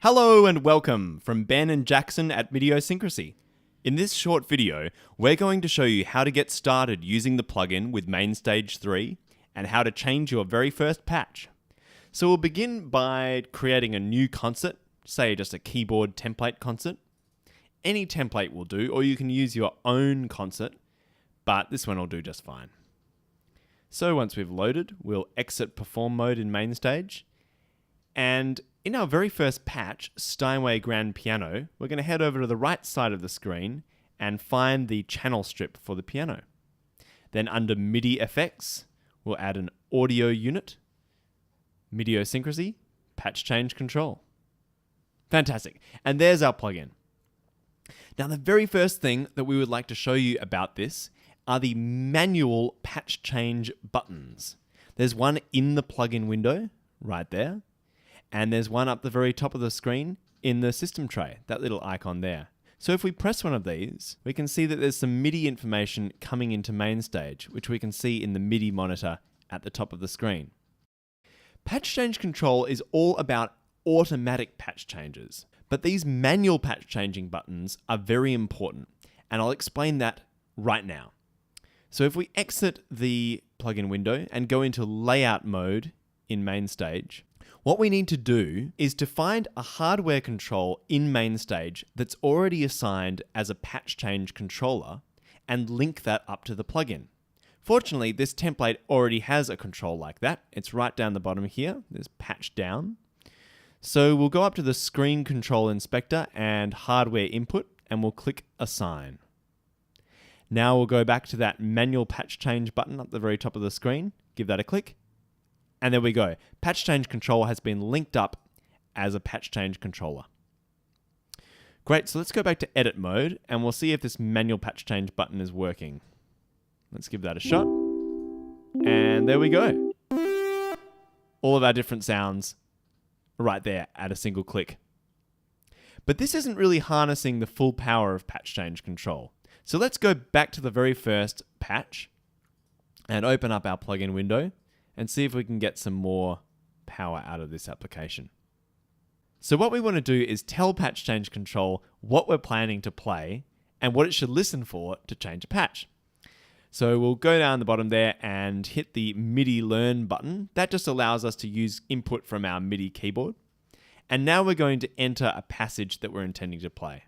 Hello and welcome from Ben and Jackson at MIDI. In this short video, we're going to show you how to get started using the plugin with MainStage 3 and how to change your very first patch. So we'll begin by creating a new concert, say just a keyboard template concert. Any template will do, or you can use your own concert, but this one will do just fine. So once we've loaded, we'll exit perform mode in MainStage, and in our very first patch, Steinway Grand Piano, we're going to head over to the right side of the screen and find the channel strip for the piano. Then under MIDI effects, we'll add an audio unit, MIDI, patch change control. Fantastic. And there's our plugin. Now, the very first thing that we would like to show you about this are the manual patch change buttons. There's one in the plugin window right there. And there's one up the very top of the screen in the system tray, that little icon there. So if we press one of these, we can see that there's some MIDI information coming into MainStage, which we can see in the MIDI monitor at the top of the screen. Patch change control is all about automatic patch changes, but these manual patch changing buttons are very important, and I'll explain that right now. So if we exit the plugin window and go into layout mode in MainStage, what we need to do is to find a hardware control in MainStage that's already assigned as a patch change controller and link that up to the plugin. Fortunately, this template already has a control like that. It's right down the bottom here. There's patch down. So we'll go up to the screen control inspector and hardware input, and we'll click assign. Now we'll go back to that manual patch change button up the very top of the screen, give that a click. And there we go. Patch change control has been linked up as a patch change controller. Great, so let's go back to edit mode and we'll see if this manual patch change button is working. Let's give that a shot. And there we go. All of our different sounds right there at a single click. But this isn't really harnessing the full power of patch change control. So let's go back to the very first patch and open up our plugin window and see if we can get some more power out of this application. So what we want to do is tell patch change control what we're planning to play and what it should listen for to change a patch. So we'll go down the bottom there and hit the MIDI learn button. That just allows us to use input from our MIDI keyboard. And now we're going to enter a passage that we're intending to play.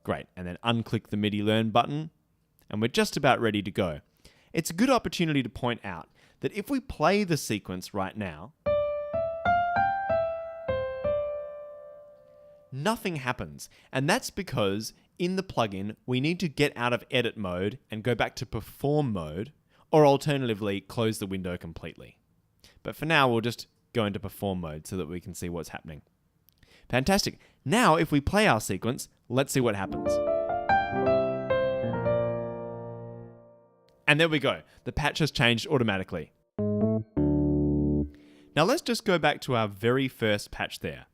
Great, and then unclick the MIDI learn button. And we're just about ready to go. It's a good opportunity to point out that if we play the sequence right now, nothing happens. And that's because in the plugin, we need to get out of edit mode and go back to perform mode, or alternatively, close the window completely. But for now, we'll just go into perform mode so that we can see what's happening. Fantastic. Now, if we play our sequence, let's see what happens. And there we go. The patch has changed automatically. Now let's just go back to our very first patch there.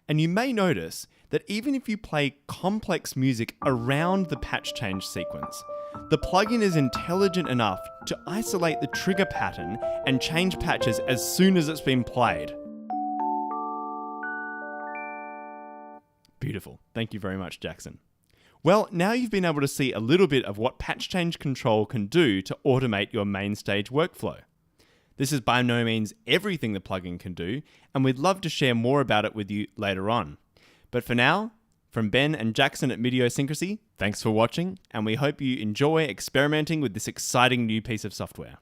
And you may notice that even if you play complex music around the patch change sequence, the plugin is intelligent enough to isolate the trigger pattern and change patches as soon as it's been played. Beautiful. Thank you very much, Jackson. Well, now you've been able to see a little bit of what patch change control can do to automate your MainStage workflow. This is by no means everything the plugin can do, and we'd love to share more about it with you later on. But for now, from Ben and Jackson at MIDI, thanks for watching, and we hope you enjoy experimenting with this exciting new piece of software.